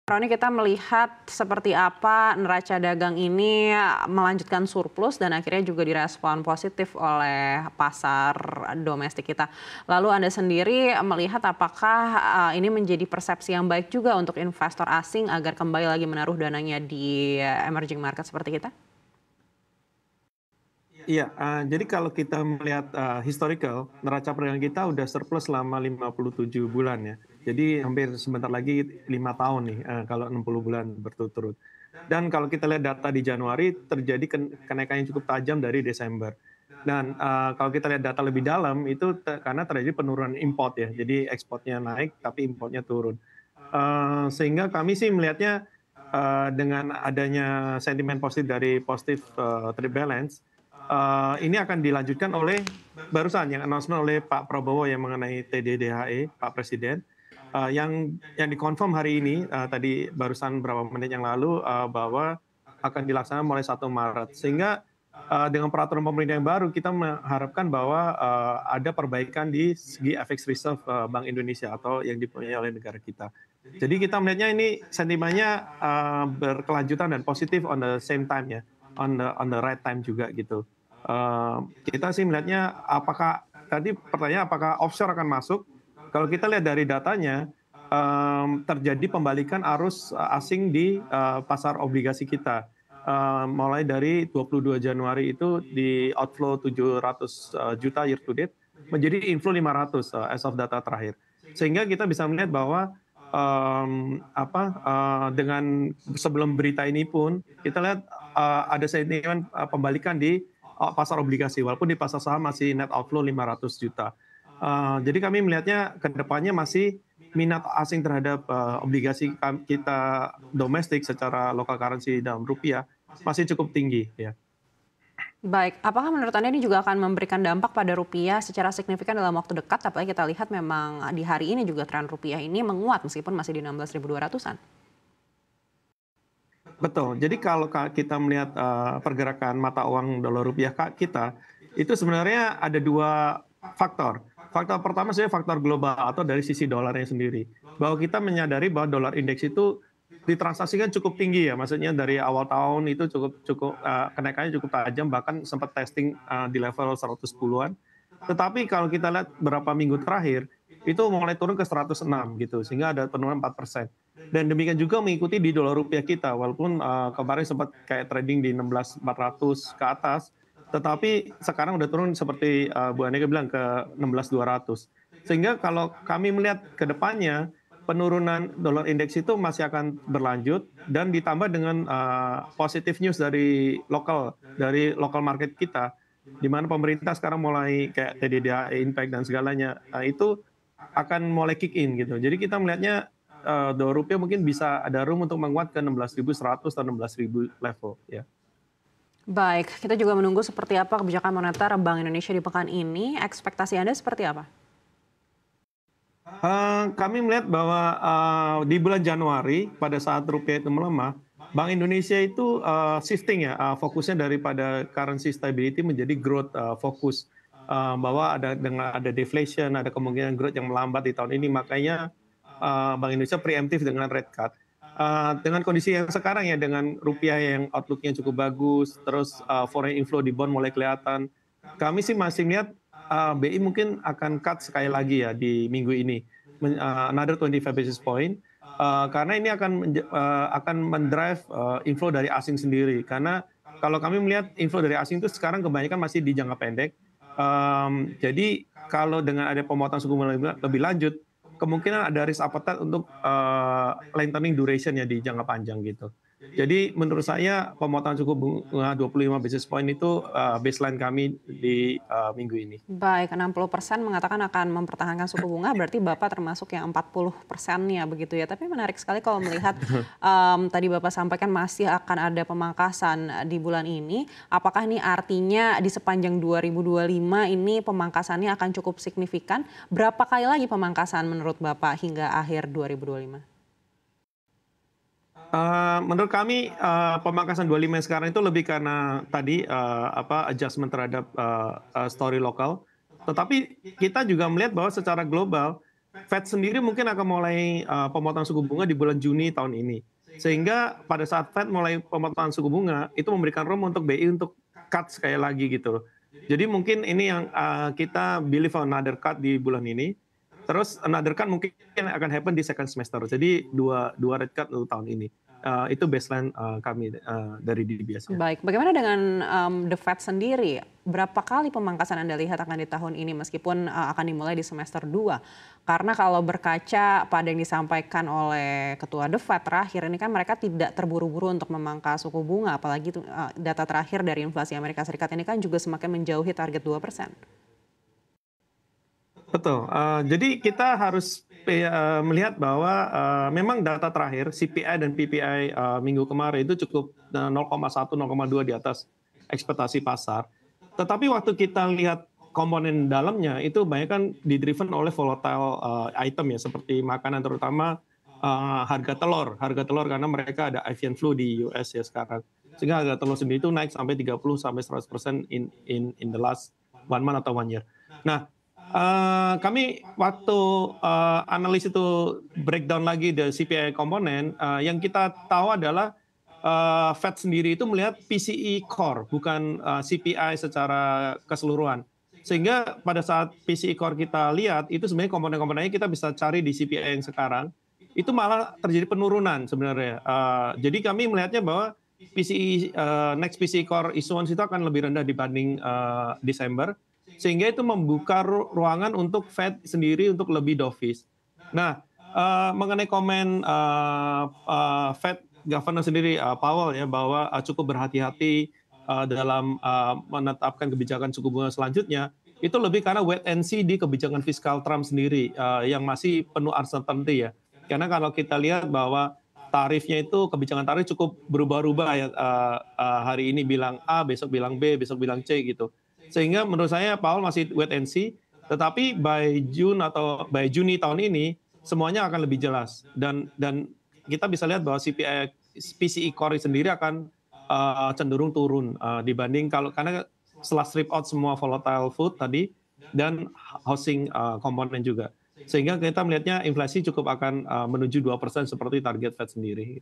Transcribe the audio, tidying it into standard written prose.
Roni, kita melihat seperti apa neraca dagang ini melanjutkan surplus dan akhirnya juga direspon positif oleh pasar domestik kita. Lalu Anda sendiri melihat apakah ini menjadi persepsi yang baik juga untuk investor asing agar kembali lagi menaruh dananya di emerging market seperti kita? Iya, jadi kalau kita melihat historical, neraca perdagangan kita udah surplus selama 57 bulan ya. Jadi hampir sebentar lagi 5 tahun nih kalau 60 bulan berturut-turut. Dan kalau kita lihat data di Januari terjadi kenaikan yang cukup tajam dari Desember. Dan kalau kita lihat data lebih dalam itu karena terjadi penurunan import ya. Jadi ekspornya naik tapi importnya turun. Sehingga kami sih melihatnya dengan adanya sentimen positif dari positif trade balance, ini akan dilanjutkan oleh barusan yang announcement oleh Pak Prabowo yang mengenai TDDHE, Pak Presiden, yang dikonfirm hari ini, tadi barusan beberapa menit yang lalu, bahwa akan dilaksanakan mulai 1 Maret. Sehingga dengan peraturan pemerintah yang baru, kita mengharapkan bahwa ada perbaikan di segi FX reserve Bank Indonesia atau yang dipunyai oleh negara kita. Jadi kita melihatnya ini sentimennya berkelanjutan dan positif on the same time ya, on the right time juga gitu. Kita sih melihatnya tadi pertanyaan apakah offshore akan masuk? Kalau kita lihat dari datanya, terjadi pembalikan arus asing di pasar obligasi kita. Mulai dari 22 Januari itu di outflow 700 juta year to date menjadi inflow 500 as of data terakhir. Sehingga kita bisa melihat bahwa dengan sebelum berita ini pun kita lihat ada sentimen pembalikan di pasar obligasi, walaupun di pasar saham masih net outflow 500 juta. Jadi kami melihatnya ke depannya masih minat asing terhadap obligasi kita domestik secara local currency dalam rupiah masih cukup tinggi ya. Baik, apakah menurut Anda ini juga akan memberikan dampak pada rupiah secara signifikan dalam waktu dekat? Apalagi kita lihat memang di hari ini juga tren rupiah ini menguat meskipun masih di 16.200-an. Betul. Jadi kalau kita melihat pergerakan mata uang dolar rupiah kita, itu sebenarnya ada 2 faktor. Faktor pertama sebenarnya faktor global atau dari sisi dolarnya sendiri. Bahwa kita menyadari bahwa dolar indeks itu ditransaksikan cukup tinggi ya, maksudnya dari awal tahun itu cukup kenaikannya cukup tajam, bahkan sempat testing di level 110-an. Tetapi kalau kita lihat beberapa minggu terakhir, itu mulai turun ke 106 gitu, sehingga ada penurunan 4%. Dan demikian juga mengikuti di dolar rupiah kita, walaupun kemarin sempat kayak trading di 16.400 ke atas, tetapi sekarang udah turun seperti Bu Aneka bilang ke 16.200. Sehingga kalau kami melihat ke depannya, penurunan dolar indeks itu masih akan berlanjut dan ditambah dengan positive news dari local market kita, di mana pemerintah sekarang mulai kayak TDDHE impact dan segalanya, itu akan mulai kick in gitu. Jadi kita melihatnya dolar rupiah mungkin bisa ada room untuk menguat ke 16.100 atau 16.000 level ya. Baik, kita juga menunggu seperti apa kebijakan moneter Bank Indonesia di pekan ini. Ekspektasi Anda seperti apa? Kami melihat bahwa di bulan Januari pada saat rupiah itu melemah, Bank Indonesia itu shifting ya, fokusnya daripada currency stability menjadi growth fokus. Bahwa dengan ada deflation, ada kemungkinan growth yang melambat di tahun ini, makanya Bank Indonesia preemptif dengan rate cut. Dengan kondisi yang sekarang ya, dengan rupiah yang outlook-nya cukup bagus, terus foreign inflow di bond mulai kelihatan, kami sih masih lihat BI mungkin akan cut sekali lagi ya di minggu ini, another 25 basis point, karena ini akan mendrive inflow dari asing sendiri. Karena kalau kami melihat inflow dari asing itu sekarang kebanyakan masih di jangka pendek. Jadi kalau dengan ada pemotongan suku bunga lebih lanjut, kemungkinan ada risk appetite untuk lengthening duration ya di jangka panjang gitu. Jadi menurut saya pemotongan suku bunga 25 basis point itu baseline kami di minggu ini. Baik, 60% mengatakan akan mempertahankan suku bunga, berarti Bapak termasuk yang 40%-nya begitu ya. Tapi menarik sekali kalau melihat tadi Bapak sampaikan masih akan ada pemangkasan di bulan ini. Apakah ini artinya di sepanjang 2025 ini pemangkasannya akan cukup signifikan? Berapa kali lagi pemangkasan menurut Bapak hingga akhir 2025? Menurut kami pemangkasan 25 sekarang itu lebih karena tadi adjustment terhadap story lokal. Tetapi kita juga melihat bahwa secara global Fed sendiri mungkin akan mulai pemotongan suku bunga di bulan Juni tahun ini. Sehingga pada saat Fed mulai pemotongan suku bunga, itu memberikan room untuk BI untuk cut sekali lagi gitu loh. Jadi mungkin ini yang kita believe another cut di bulan ini. Terus another cut mungkin akan happen di second semester. Jadi dua rate cut untuk tahun ini. Itu baseline kami dari DBS. Baik, bagaimana dengan The Fed sendiri? Berapa kali pemangkasan Anda lihat akan di tahun ini meskipun akan dimulai di semester 2? Karena kalau berkaca pada yang disampaikan oleh Ketua The Fed terakhir, ini kan mereka tidak terburu-buru untuk memangkas suku bunga, apalagi data terakhir dari inflasi Amerika Serikat ini kan juga semakin menjauhi target 2%. Betul. Jadi kita harus melihat bahwa memang data terakhir CPI dan PPI minggu kemarin itu cukup 0,1, 0,2 di atas ekspektasi pasar. Tetapi waktu kita lihat komponen dalamnya itu banyak kan didriven oleh volatile item ya, seperti makanan, terutama harga telur karena mereka ada avian flu di US ya sekarang. Sehingga harga telur sendiri itu naik sampai 30-100% in the last 1 month atau 1 year. Nah, kami waktu analis itu breakdown lagi the CPI komponen, yang kita tahu adalah Fed sendiri itu melihat PCE core, bukan CPI secara keseluruhan. Sehingga pada saat PCE core kita lihat, itu sebenarnya komponen-komponennya kita bisa cari di CPI yang sekarang, itu malah terjadi penurunan sebenarnya. Jadi kami melihatnya bahwa PCE, next PCE core issuance itu akan lebih rendah dibanding Desember, sehingga itu membuka ruangan untuk Fed sendiri untuk lebih dovish. Nah, mengenai komen Fed Governor sendiri Powell ya, bahwa cukup berhati-hati dalam menetapkan kebijakan suku bunga selanjutnya, itu lebih karena wait and see di kebijakan fiskal Trump sendiri yang masih penuh uncertainty ya. Karena kalau kita lihat bahwa tarifnya itu, kebijakan tarif cukup berubah-ubah ya, hari ini bilang A, besok bilang B, besok bilang C gitu. Sehingga menurut saya Powell masih wait and see, tetapi by Juni tahun ini semuanya akan lebih jelas, dan kita bisa lihat bahwa CPI PCE core sendiri akan cenderung turun dibanding karena setelah strip out semua volatile food tadi dan housing komponen juga, sehingga kita melihatnya inflasi cukup akan menuju 2% seperti target Fed sendiri.